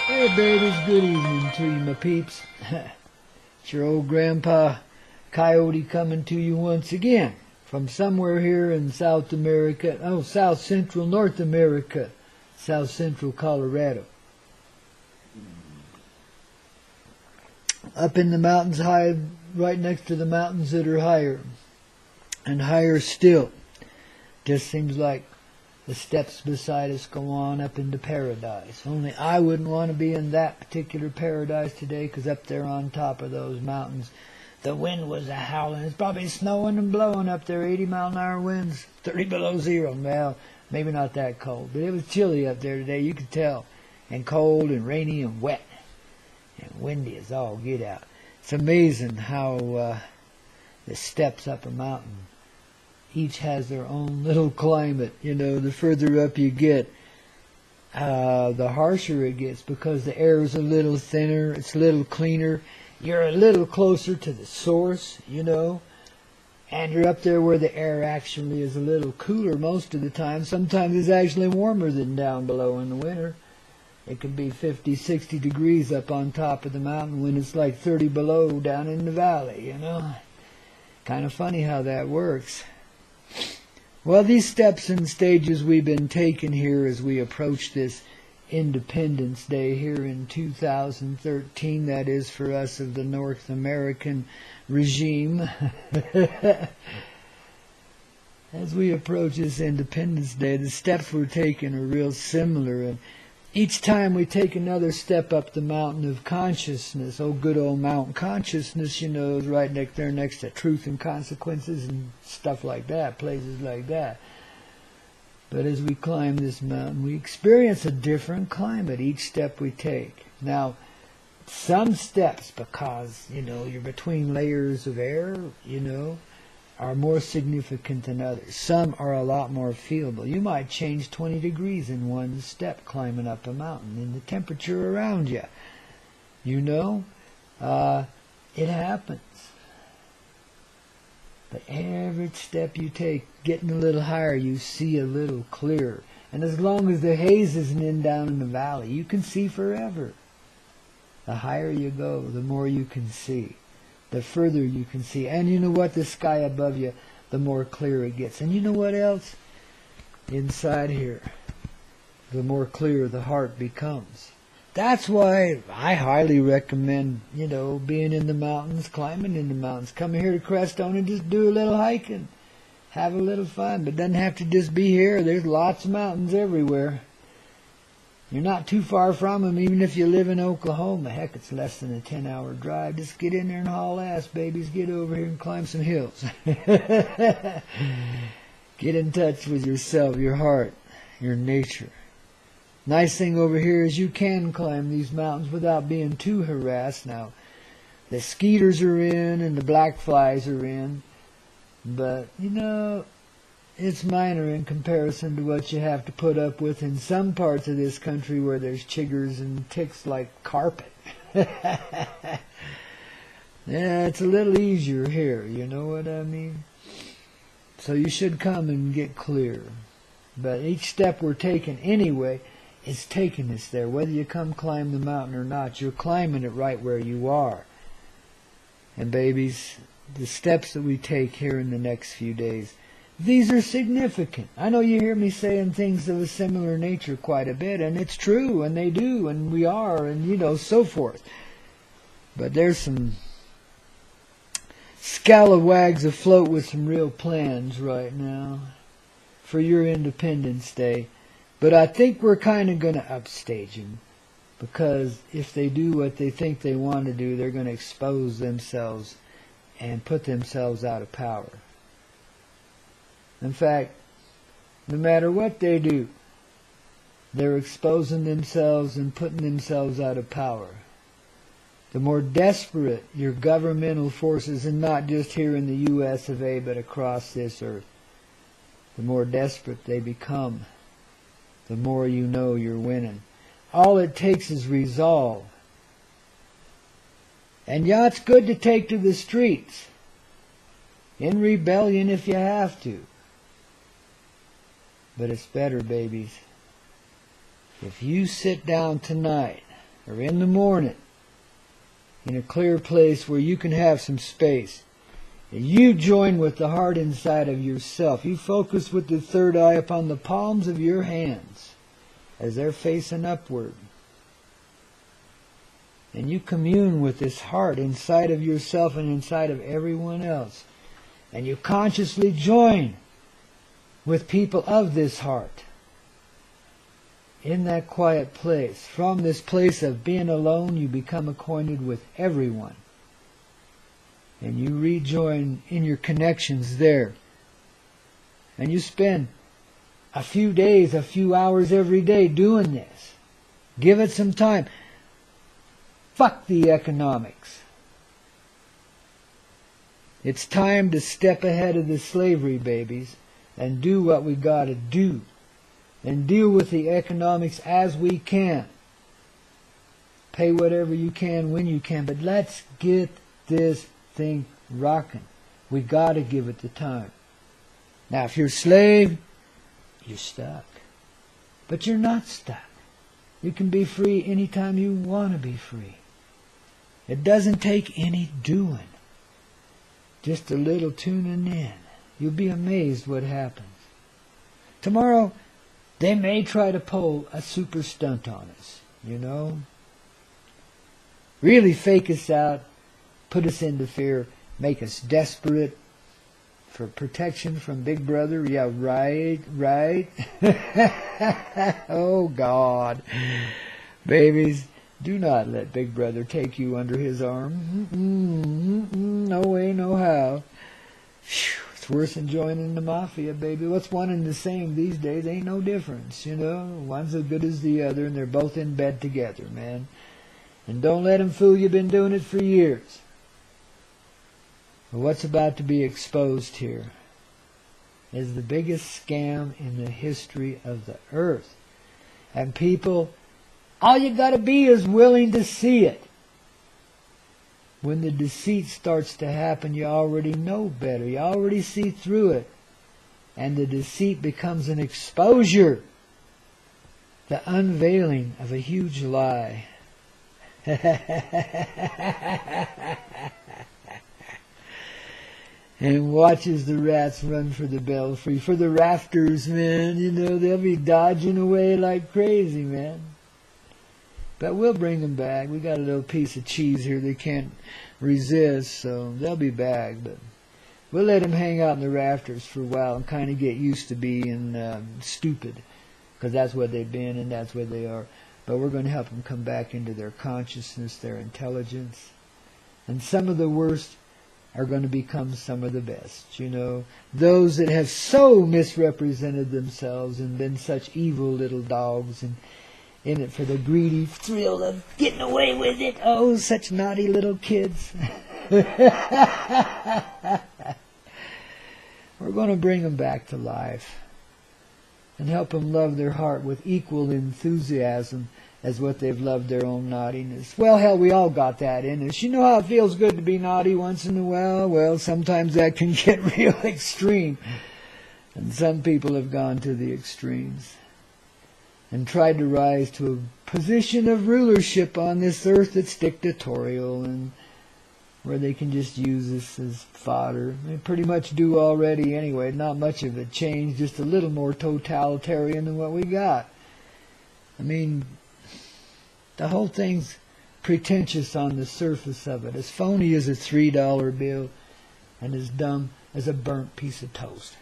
Hey babies, good evening to you, my peeps. It's your old Grandpa Coyote coming to you once again from somewhere here in South America, South Central North America, South Central Colorado. Up in the mountains high, right next to the mountains that are higher and higher still. Just seems like the steps beside us go on up into paradise. Only I wouldn't want to be in that particular paradise today, because up there on top of those mountains, the wind was a-howling. It's probably snowing and blowing up there, 80-mile-an-hour winds, 30 below zero. Well, maybe not that cold, but it was chilly up there today, you could tell. And cold and rainy and wet. And windy as all get out. It's amazing how the steps up a mountain each has their own little climate. You know, the further up you get, the harsher it gets, because the air is a little thinner, it's a little cleaner. You're a little closer to the source, you know, and you're up there where the air actually is a little cooler most of the time. Sometimes it's actually warmer than down below in the winter. It can be 50, 60 degrees up on top of the mountain when it's like 30 below down in the valley, you know. Kind of funny how that works. Well, these steps and stages we've been taking here as we approach this Independence Day here in 2013, that is for us of the North American regime. As we approach this Independence Day, the steps we're taking are real similar, and each time we take another step up the mountain of consciousness, good old mountain consciousness, you know, is right there next to truth and consequences and stuff like that, places like that. But as we climb this mountain, we experience a different climate each step we take. Now, some steps, because, you know, you're between layers of air, you know, are more significant than others. Some are a lot more feelable. You might change 20 degrees in one step climbing up a mountain in the temperature around you. You know, it happens. But every step you take, getting a little higher, you see a little clearer. And as long as the haze isn't in down in the valley, you can see forever. The higher you go, the more you can see. The further you can see. And you know what? The sky above you, the more clear it gets. And you know what else? Inside here, the more clear the heart becomes. That's why I highly recommend, you know, being in the mountains, climbing in the mountains. Come here to Crestone and just do a little hiking. Have a little fun. But it doesn't have to just be here. There's lots of mountains everywhere. You're not too far from them, even if you live in Oklahoma. Heck, it's less than a 10-hour drive. Just get in there and haul ass, babies. Get over here and climb some hills. Get in touch with yourself, your heart, your nature. Nice thing over here is you can climb these mountains without being too harassed. Now, the skeeters are in and the black flies are in. But, you know, it's minor in comparison to what you have to put up with in some parts of this country where there's chiggers and ticks like carpet. Yeah, it's a little easier here, you know what I mean? So you should come and get clear. But each step we're taking anyway is taking us there. Whether you come climb the mountain or not, you're climbing it right where you are. And babies, the steps that we take here in the next few days, these are significant. I know you hear me saying things of a similar nature quite a bit, and it's true, and they do, and we are, and, you know, so forth. But there's some scalawags afloat with some real plans right now for your Independence Day. But I think we're kind of going to upstage them, because if they do what they think they want to do, they're going to expose themselves and put themselves out of power. In fact, no matter what they do, they're exposing themselves and putting themselves out of power. The more desperate your governmental forces, and not just here in the U.S. of A., but across this earth, the more desperate they become, the more you know you're winning. All it takes is resolve. And yeah, it's good to take to the streets in rebellion if you have to. But it's better, babies, if you sit down tonight or in the morning, in a clear place where you can have some space. And you join with the heart inside of yourself. You focus with the third eye upon the palms of your hands as they're facing upward. And you commune with this heart inside of yourself and inside of everyone else. And you consciously join with people of this heart in that quiet place. From this place of being alone, you become acquainted with everyone. And you rejoin in your connections there. And you spend a few days, a few hours every day doing this. Give it some time. Fuck the economics. It's time to step ahead of the slavery, babies, and do what we gotta do. And deal with the economics as we can. Pay whatever you can when you can, but let's get this thing rocking. We gotta give it the time. Now, if you're a slave, you're stuck. But you're not stuck. You can be free anytime you want to be free. It doesn't take any doing. Just a little tuning in. You'll be amazed what happens. Tomorrow, they may try to pull a super stunt on us, you know. Really fake us out, put us into fear, make us desperate for protection from Big Brother. Yeah, right. Oh, God. Babies, do not let Big Brother take you under his arm. No way, no how. Whew. It's worse than joining the mafia, baby. What's one and the same these days? Ain't no difference, you know. One's as good as the other, and they're both in bed together, man. And don't let them fool you. Been doing it for years. But what's about to be exposed here is the biggest scam in the history of the earth. And people, all you gotta be is willing to see it. When the deceit starts to happen, you already know better. You already see through it. And the deceit becomes an exposure. The unveiling of a huge lie. And watches the rats run for the belfry, for the rafters, man. You know, they'll be dodging away like crazy, man. But we'll bring them back. We got a little piece of cheese here they can't resist, so they'll be back. But we'll let them hang out in the rafters for a while and kind of get used to being stupid, because that's what they've been and that's what they are. But we're going to help them come back into their consciousness, their intelligence. And some of the worst are going to become some of the best, you know. Those that have so misrepresented themselves and been such evil little dogs and in it for the greedy thrill of getting away with it. Oh, such naughty little kids. We're going to bring them back to life and help them love their heart with equal enthusiasm as what they've loved their own naughtiness. Well, hell, we all got that in us. You know how it feels good to be naughty once in a while? Well, sometimes that can get real extreme. And some people have gone to the extremes and tried to rise to a position of rulership on this earth that's dictatorial and where they can just use us as fodder. They pretty much do already anyway. Not much of a change, just a little more totalitarian than what we got. I mean, the whole thing's pretentious on the surface of it. As phony as a $3 bill and as dumb as a burnt piece of toast.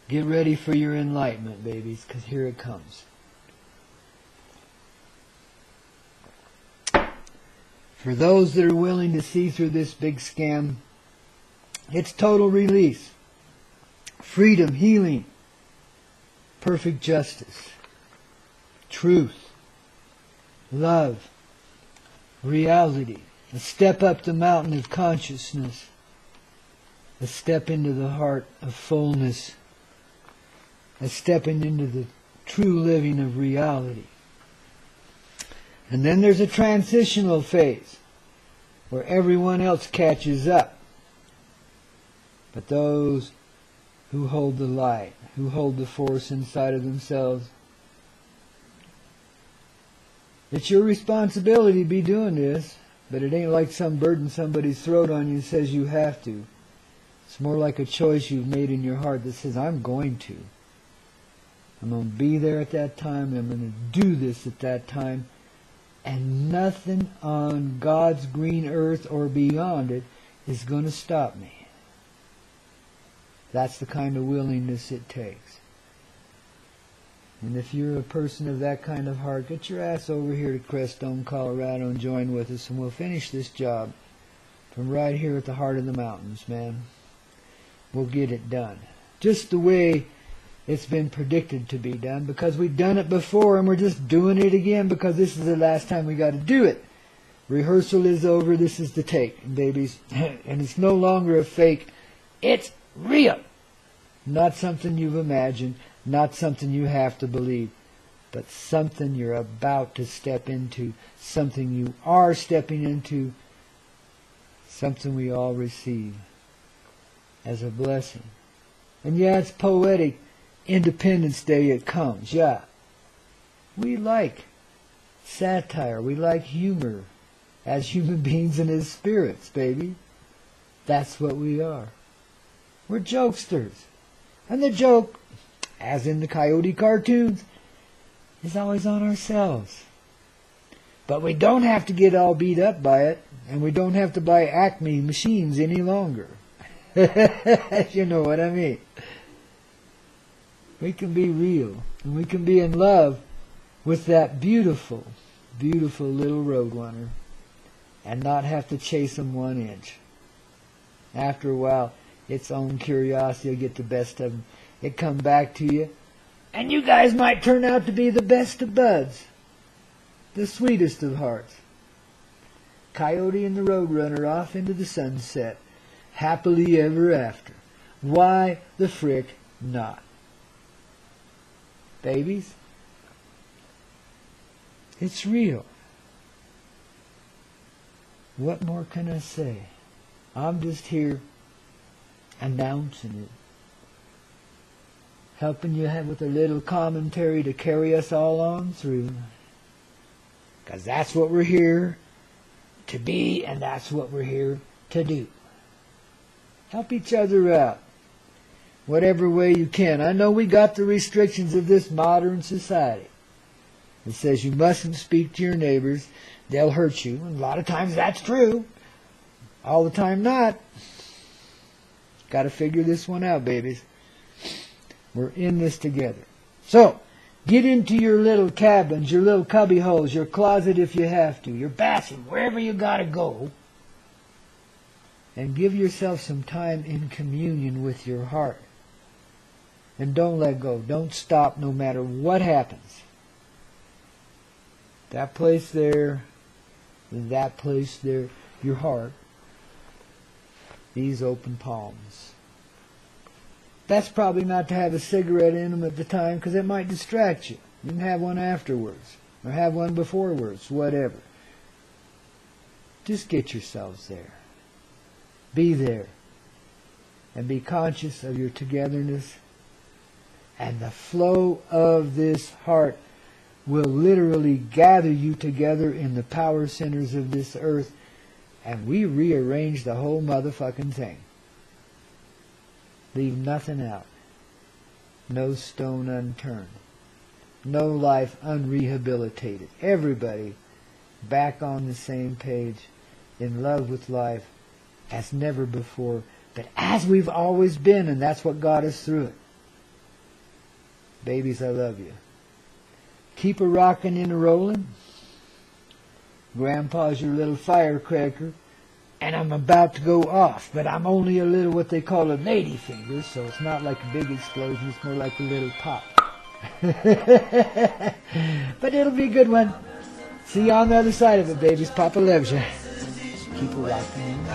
Get ready for your enlightenment, babies, because here it comes. For those that are willing to see through this big scam, it's total release, freedom, healing, perfect justice, truth, love, reality, a step up the mountain of consciousness, a step into the heart of fullness, a stepping into the true living of reality. And then there's a transitional phase where everyone else catches up. But those who hold the light, who hold the force inside of themselves. It's your responsibility to be doing this, but it ain't like some burden somebody's thrown on you and says you have to. It's more like a choice you've made in your heart that says, I'm going to. I'm going to be there at that time. I'm going to do this at that time. And nothing on God's green earth or beyond it is going to stop me. That's the kind of willingness it takes. And if you're a person of that kind of heart, get your ass over here to Crestone, Colorado and join with us, and we'll finish this job from right here at the heart of the mountains, man. We'll get it done. Just the way it's been predicted to be done, because we've done it before and we're just doing it again because this is the last time we got to do it. Rehearsal is over. This is the take, babies. And it's no longer a fake. It's real. Not something you've imagined, not something you have to believe, but something you're about to step into, something you are stepping into, something we all receive as a blessing. And yeah, it's poetic. Independence Day it comes, yeah. We like satire, we like humor as human beings and as spirits, baby. That's what we are. We're jokesters. And the joke, as in the Coyote cartoons, is always on ourselves. But we don't have to get all beat up by it, and we don't have to buy Acme machines any longer. You know what I mean. We can be real, and we can be in love with that beautiful, beautiful little roadrunner and not have to chase them 1 inch. After a while, its own curiosity will get the best of them. It come back to you, and you guys might turn out to be the best of buds, the sweetest of hearts. Coyote and the roadrunner off into the sunset, happily ever after. Why the frick not? Babies, it's real. What more can I say? I'm just here announcing it, helping you with a little commentary to carry us all on through. Because that's what we're here to be, and that's what we're here to do. Help each other out. Whatever way you can. I know we got the restrictions of this modern society. It says you mustn't speak to your neighbors. They'll hurt you. And a lot of times that's true. All the time not. Got to figure this one out, babies. We're in this together. So, get into your little cabins, your little cubby holes, your closet if you have to, your bathroom, wherever you got to go. And give yourself some time in communion with your heart. And don't let go. Don't stop no matter what happens. That place there, your heart, these open palms. That's probably not to have a cigarette in them at the time because it might distract you. You can have one afterwards or have one beforewards, whatever. Just get yourselves there. Be there. And be conscious of your togetherness. And the flow of this heart will literally gather you together in the power centers of this earth, and we rearrange the whole motherfucking thing. Leave nothing out. No stone unturned. No life unrehabilitated. Everybody back on the same page, in love with life as never before, but as we've always been, and that's what got us through it. Babies, I love you. Keep a rockin' and a rollin'. Grandpa's your little firecracker, and I'm about to go off, but I'm only a little what they call a lady finger, so it's not like a big explosion, it's more like a little pop. But it'll be a good one. See you on the other side of it, babies. Papa loves you. Keep a rockin' and